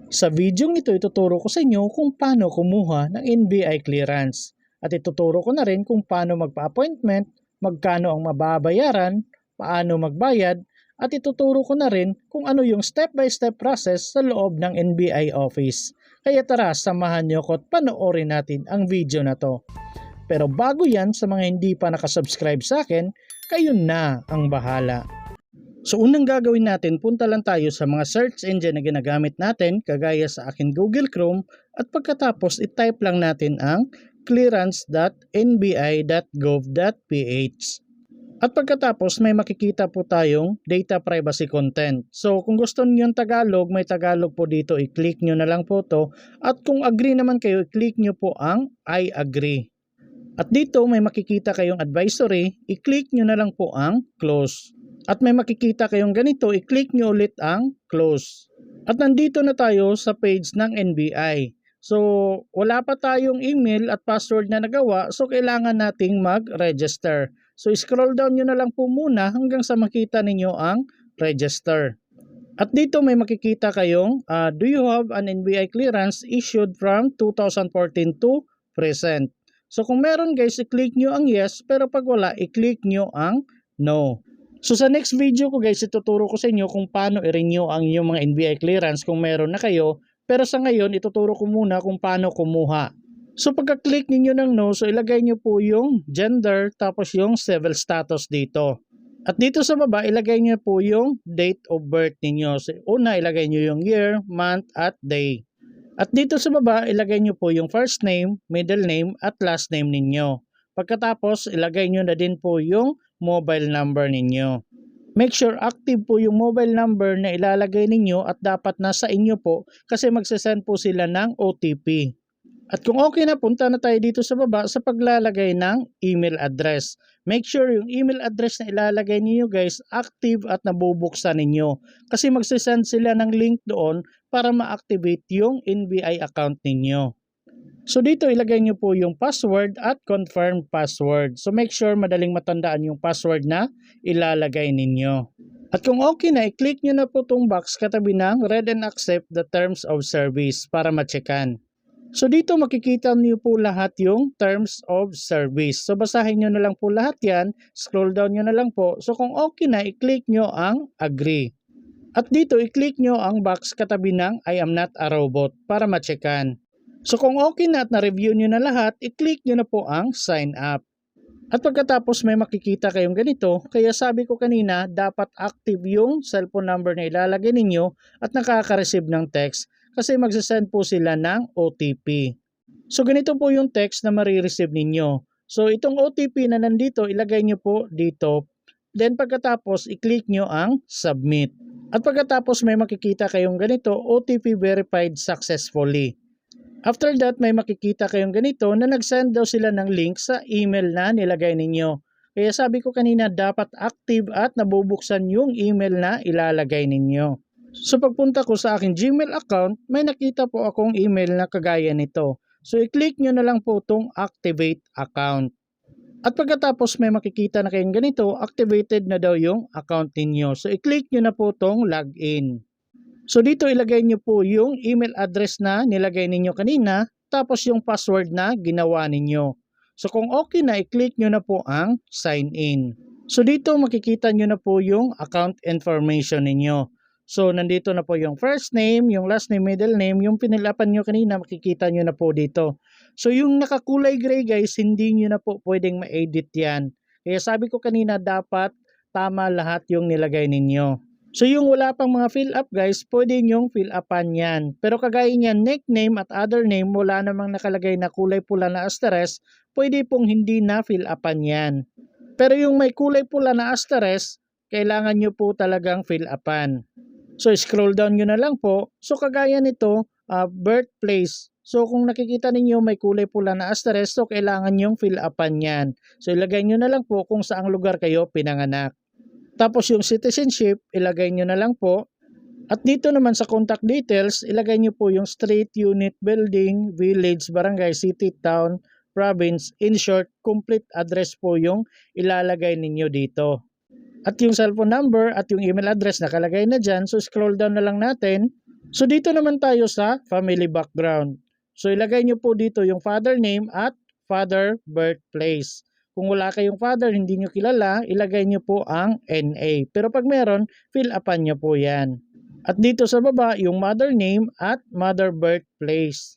Sa videong ito, ituturo ko sa inyo kung paano kumuha ng NBI clearance. At ituturo ko na rin kung paano magpa-appointment, magkano ang mababayaran, paano magbayad, at ituturo ko na rin kung ano yung step-by-step process sa loob ng NBI office. Kaya tara, samahan niyo ko at panoorin natin ang video na to. Pero bago yan, sa mga hindi pa nakasubscribe sa akin, kayo na ang bahala. So unang gagawin natin, punta lang tayo sa mga search engine na ginagamit natin, kagaya sa akin Google Chrome, at pagkatapos i-type lang natin ang clearance.nbi.gov.ph. At pagkatapos may makikita po tayong data privacy content. So kung gusto niyo yung Tagalog, may Tagalog po dito, i-click nyo na lang po to. At kung agree naman kayo, i-click nyo po ang I agree. At dito may makikita kayong advisory, i-click nyo na lang po ang close. At may makikita kayong ganito, i-click nyo ulit ang close. At nandito na tayo sa page ng NBI. So wala pa tayong email at password na nagawa, so kailangan nating mag-register. So scroll down nyo na lang po muna hanggang sa makita ninyo ang register. At dito may makikita kayong, do you have an NBI clearance issued from 2014 to present? So kung meron guys, i-click nyo ang yes, pero pag wala, i-click nyo ang no. So sa next video ko guys, ituturo ko sa inyo kung paano i-renew ang inyong mga NBI clearance kung meron na kayo. Pero sa ngayon, ituturo ko muna kung paano kumuha. So pagka-click niyo ng no, so ilagay niyo po yung gender tapos yung civil status dito. At dito sa baba, ilagay niyo po yung date of birth niyo. So una, ilagay niyo yung year, month at day. At dito sa baba, ilagay niyo po yung first name, middle name at last name ninyo. Pagkatapos, ilagay niyo na din po yung mobile number ninyo. Make sure active po yung mobile number na ilalagay ninyo at dapat nasa inyo po kasi magsasend po sila ng OTP. At kung okay na, punta na tayo dito sa baba sa paglalagay ng email address. Make sure yung email address na ilalagay niyo guys active at nabubuksan ninyo kasi magsasend sila ng link doon para ma-activate yung NBI account ninyo. So dito ilagay nyo po yung password at confirm password. So make sure madaling matandaan yung password na ilalagay ninyo. At kung okay na, i-click nyo na po itong box katabi ng read and accept the terms of service para ma-checkan. So dito makikita nyo po lahat yung terms of service. So basahin nyo na lang po lahat yan, scroll down nyo na lang po. So kung okay na, i-click nyo ang agree. At dito i-click nyo ang box katabi ng I am not a robot para ma-checkan. So kung okay na at na-review nyo na lahat, i-click nyo na po ang sign up. At pagkatapos may makikita kayong ganito, kaya sabi ko kanina dapat active yung cellphone number na ilalagay ninyo at nakaka-receive ng text kasi magsasend po sila ng OTP. So ganito po yung text na marireceive ninyo. So itong OTP na nandito, ilagay nyo po dito. Then pagkatapos, i-click nyo ang submit. At pagkatapos may makikita kayong ganito, OTP verified successfully. After that, may makikita kayong ganito na nag-send daw sila ng link sa email na nilagay ninyo. Kaya sabi ko kanina, dapat active at nabubuksan yung email na ilalagay ninyo. So pagpunta ko sa aking Gmail account, may nakita po akong email na kagaya nito. So i-click nyo na lang po itong activate account. At pagkatapos may makikita na kayong ganito, activated na daw yung account ninyo. So i-click nyo na po itong login. So dito ilagay nyo po yung email address na nilagay ninyo kanina, tapos yung password na ginawa ninyo. So kung okay na, i-click nyo na po ang sign in. So dito makikita nyo na po yung account information ninyo. So nandito na po yung first name, yung last name, middle name, yung pinilapan nyo kanina, makikita nyo na po dito. So yung nakakulay gray guys, hindi nyo na po pwedeng ma-edit yan. Kaya sabi ko kanina, dapat tama lahat yung nilagay ninyo. So yung wala pang mga fill up guys, pwede nyong fill upan yan. Pero kagaya niyan, nickname at other name, wala namang nakalagay na kulay pula na asterisk, pwede pong hindi na fill upan yan. Pero yung may kulay pula na asterisk, kailangan nyo po talagang fill upan. So scroll down nyo na lang po. So kagaya nito, birthplace. So kung nakikita ninyo may kulay pula na asterisk, so kailangan nyong fill upan yan. So ilagay nyo na lang po kung saang lugar kayo pinanganak. Tapos yung citizenship, ilagay nyo na lang po. At dito naman sa contact details, ilagay nyo po yung street, unit, building, village, barangay, city, town, province. In short, complete address po yung ilalagay ninyo dito. At yung cellphone number at yung email address nakalagay na dyan. So scroll down na lang natin. So dito naman tayo sa family background. So ilagay nyo po dito yung father name at father birthplace. Kung wala kayong father, hindi nyo kilala, ilagay nyo po ang NA. Pero pag meron, fill upan nyo po yan. At dito sa baba, yung mother name at mother birthplace.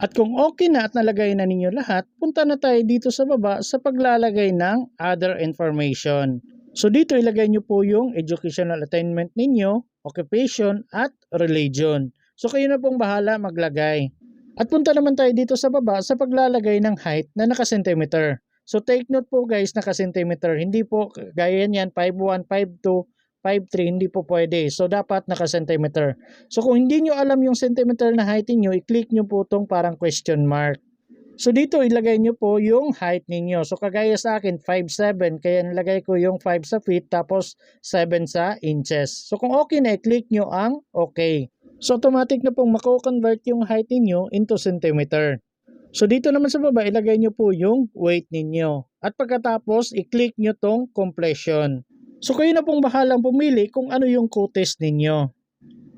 At kung okay na at nalagay na ninyo lahat, punta na tayo dito sa baba sa paglalagay ng other information. So dito ilagay nyo po yung educational attainment ninyo, occupation at religion. So kayo na pong bahala maglagay. At punta naman tayo dito sa baba sa paglalagay ng height na naka-centimeter. So take note po guys, naka-centimeter. Hindi po gaya niyan 5'1", 5'2", 5'3", hindi po pwede. So dapat naka-centimeter. So kung hindi nyo alam yung centimeter na height niyo, i-click nyo po itong parang question mark. So dito ilagay nyo po yung height ninyo. So kagaya sa akin 5'7", kaya nilagay ko yung 5 sa feet tapos 7 sa inches. So kung okay na, i-click nyo ang okay. So automatic na pong mako-convert yung height ninyo into centimeter. So dito naman sa baba, ilagay nyo po yung weight ninyo. At pagkatapos, i-click nyo tong completion. So kayo na pong bahalang pumili kung ano yung quotes ninyo.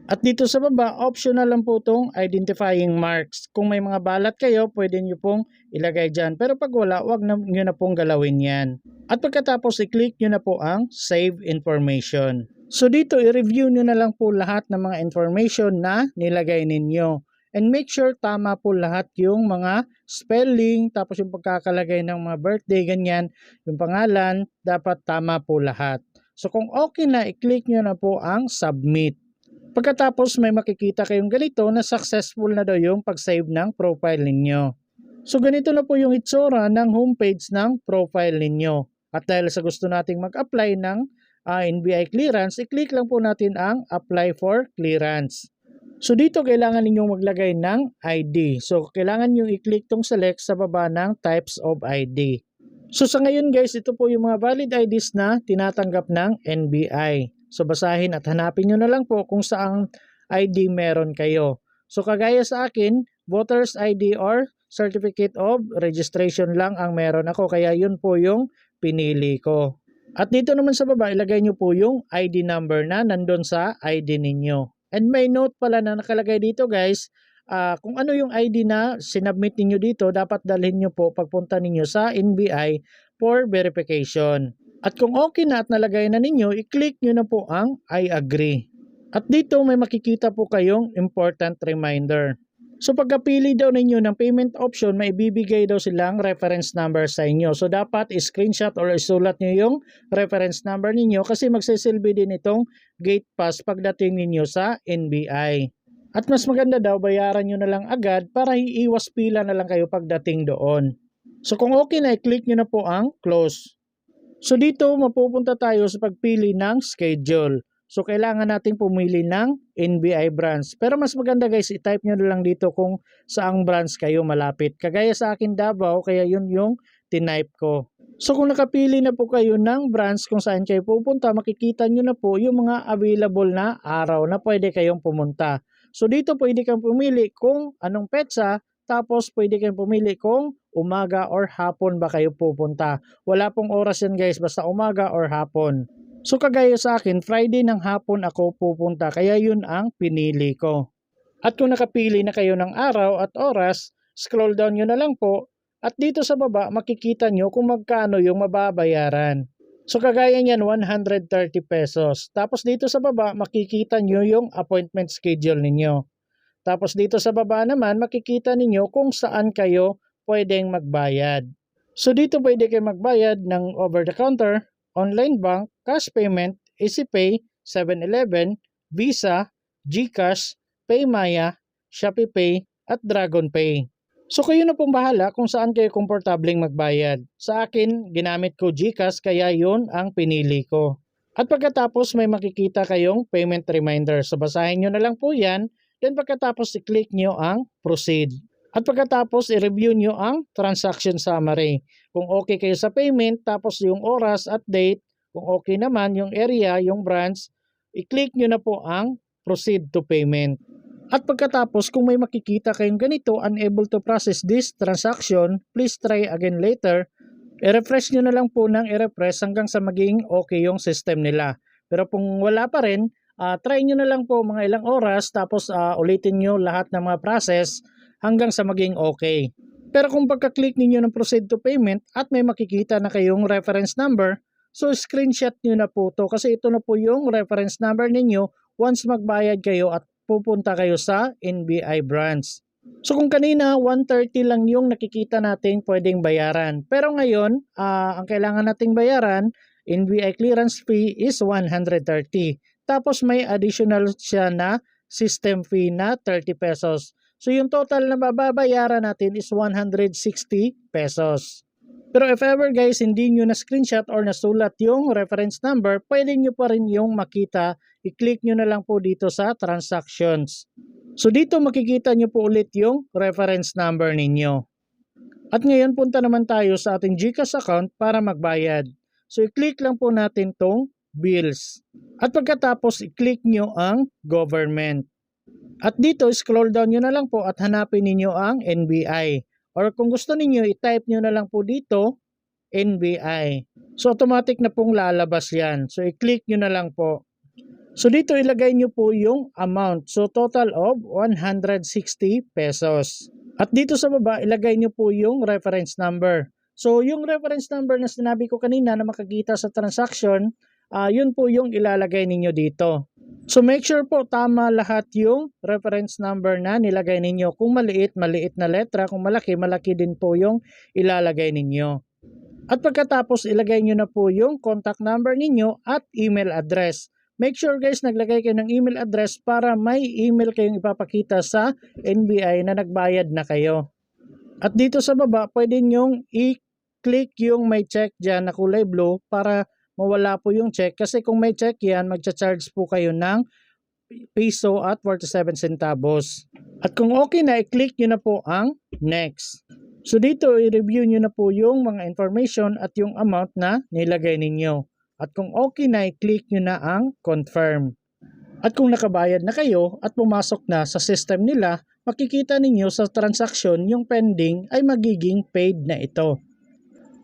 At dito sa baba, optional lang po itong identifying marks. Kung may mga balat kayo, pwede nyo pong ilagay dyan. Pero pag wala, wag nyo na pong galawin yan. At pagkatapos, i-click nyo na po ang Save Information. So dito, i-review nyo na lang po lahat ng mga information na nilagay ninyo. And make sure tama po lahat yung mga spelling, tapos yung pagkakalagay ng mga birthday, ganyan, yung pangalan, dapat tama po lahat. So kung okay na, i-click nyo na po ang Submit. Pagkatapos may makikita kayong ganito na successful na daw yung pag-save ng profile ninyo. So ganito na po yung itsura ng homepage ng profile ninyo. At dahil sa gusto nating mag-apply ng NBI clearance, i-click lang po natin ang Apply for Clearance. So dito kailangan ninyong maglagay ng ID. So kailangan nyo i-click tong select sa baba ng Types of ID. So sa ngayon guys, ito po yung mga valid IDs na tinatanggap ng NBI. So basahin at hanapin nyo na lang po kung saang ID meron kayo. So kagaya sa akin, Voters ID or Certificate of Registration lang ang meron ako. Kaya yun po yung pinili ko. At dito naman sa baba, ilagay nyo po yung ID number na nandun sa ID ninyo. And may note pala na nakalagay dito guys, kung ano yung ID na sinubmit ninyo dito, dapat dalhin nyo po pagpunta ninyo sa NBI for verification. At kung okay na at nalagay na ninyo, i-click nyo na po ang I agree. At dito may makikita po kayong important reminder. So pagkapili daw ninyo ng payment option, may bibigay daw silang reference number sa inyo. So dapat screenshot or isulat nyo yung reference number ninyo kasi magsisilbi din itong gate pass pagdating ninyo sa NBI. At mas maganda daw, bayaran nyo na lang agad para iiwas pila na lang kayo pagdating doon. So kung okay na, i-click nyo na po ang close. So dito mapupunta tayo sa pagpili ng schedule. So kailangan natin pumili ng NBI branch. Pero mas maganda guys, i-type nyo na lang dito kung saang branch kayo malapit. Kagaya sa akin Davao, kaya yun yung tinype ko. So kung nakapili na po kayo ng branch kung saan kayo pupunta, makikita nyo na po yung mga available na araw na pwede kayong pumunta. So dito pwede kang pumili kung anong petsa, tapos pwede kayong pumili kung umaga or hapon ba kayo pupunta. Wala pong oras yan guys, basta umaga or hapon. So kagaya sa akin, Friday ng hapon ako pupunta, kaya yun ang pinili ko. At kung nakapili na kayo ng araw at oras, scroll down nyo na lang po, at dito sa baba makikita nyo kung magkano yung mababayaran. So kagaya niyan 130 pesos. Tapos dito sa baba makikita nyo yung appointment schedule ninyo. Tapos dito sa baba naman makikita ninyo kung saan kayo pwedeng magbayad. So dito pwede kayo magbayad ng over the counter, online bank, cash payment, EasyPay, 7-Eleven, Visa, GCash, PayMaya, ShopeePay at DragonPay. So kayo na pong bahala kung saan kayo komportableng magbayad. Sa akin, ginamit ko GCash kaya yun ang pinili ko. At pagkatapos may makikita kayong payment reminder. So basahin nyo na lang po yan. Then pagkatapos i-click nyo ang proceed. At pagkatapos i-review nyo ang transaction summary. Kung okay kayo sa payment, tapos yung oras at date, kung okay naman yung area, yung branch, i-click nyo na po ang proceed to payment. At pagkatapos kung may makikita kayong ganito, unable to process this transaction, please try again later. I-refresh nyo na lang po ng i-refresh hanggang sa maging okay yung system nila. Pero kung wala pa rin, try nyo na lang po mga ilang oras tapos ulitin nyo lahat ng mga process hanggang sa maging okay. Pero kung pagka-click ninyo ng proceed to payment at may makikita na kayong reference number, so screenshot nyo na po to kasi ito na po yung reference number ninyo once magbayad kayo at pupunta kayo sa NBI branch. So kung kanina 130 lang yung nakikita nating pwedeng bayaran. Pero ngayon, ang kailangan nating bayaran, NBI clearance fee is 130. Tapos may additional siya na system fee na 30 pesos. So yung total na mababayaran natin is 160 pesos. Pero if ever guys, hindi nyo na screenshot or nasulat yung reference number, pwede nyo pa rin yung makita. I-click nyo na lang po dito sa transactions. So dito makikita nyo po ulit yung reference number ninyo. At ngayon punta naman tayo sa ating GCash account para magbayad. So i-click lang po natin tong bills. At pagkatapos i-click nyo ang government. At dito scroll down nyo na lang po at hanapin ninyo ang NBI. Or kung gusto ninyo i-type nyo na lang po dito NBI. So automatic na pong lalabas yan. So i-click nyo na lang po. So dito ilagay nyo po yung amount. So total of 160 pesos. At dito sa baba ilagay nyo po yung reference number. So yung reference number na sinabi ko kanina na makikita sa transaction, yun po yung ilalagay ninyo dito. So make sure po tama lahat yung reference number na nilagay ninyo. Kung maliit, maliit na letra. Kung malaki, malaki din po yung ilalagay ninyo. At pagkatapos ilagay nyo na po yung contact number ninyo at email address. Make sure guys naglagay kayo ng email address para may email kayong ipapakita sa NBI na nagbayad na kayo. At dito sa baba pwede nyong i-click yung may check dyan na kulay blue para mawala po yung check. Kasi kung may check yan magcha-charge po kayo ng piso at 47 centavos. At kung okay na i-click nyo na po ang next. So dito i-review nyo na po yung mga information at yung amount na nilagay ninyo. At kung okay na, i-click nyo na ang confirm. At kung nakabayad na kayo at pumasok na sa system nila, makikita ninyo sa transaction yung pending ay magiging paid na ito.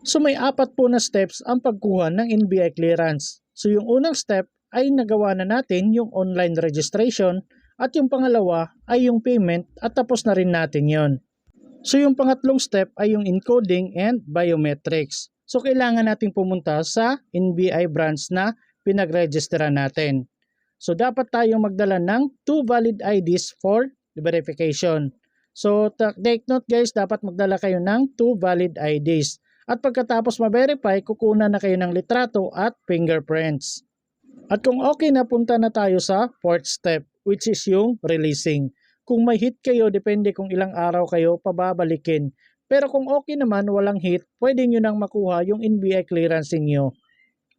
So may 4 po na steps ang pagkuha ng NBI clearance. So yung unang step ay nagawa na natin yung online registration at yung pangalawa ay yung payment at tapos na rin natin yon. So yung pangatlong step ay yung encoding and biometrics. So kailangan nating pumunta sa NBI branch na pinag-registeran natin. So dapat tayong magdala ng 2 valid IDs for verification. So take note guys, dapat magdala kayo ng 2 valid IDs. At pagkatapos ma-verify, kukunan na kayo ng litrato at fingerprints. At kung okay na, punta na tayo sa 4th step, which is yung releasing. Kung may hit kayo, depende kung ilang araw kayo pababalikin. Pero kung okay naman, walang hit, pwede nyo nang makuha yung NBI clearance niyo.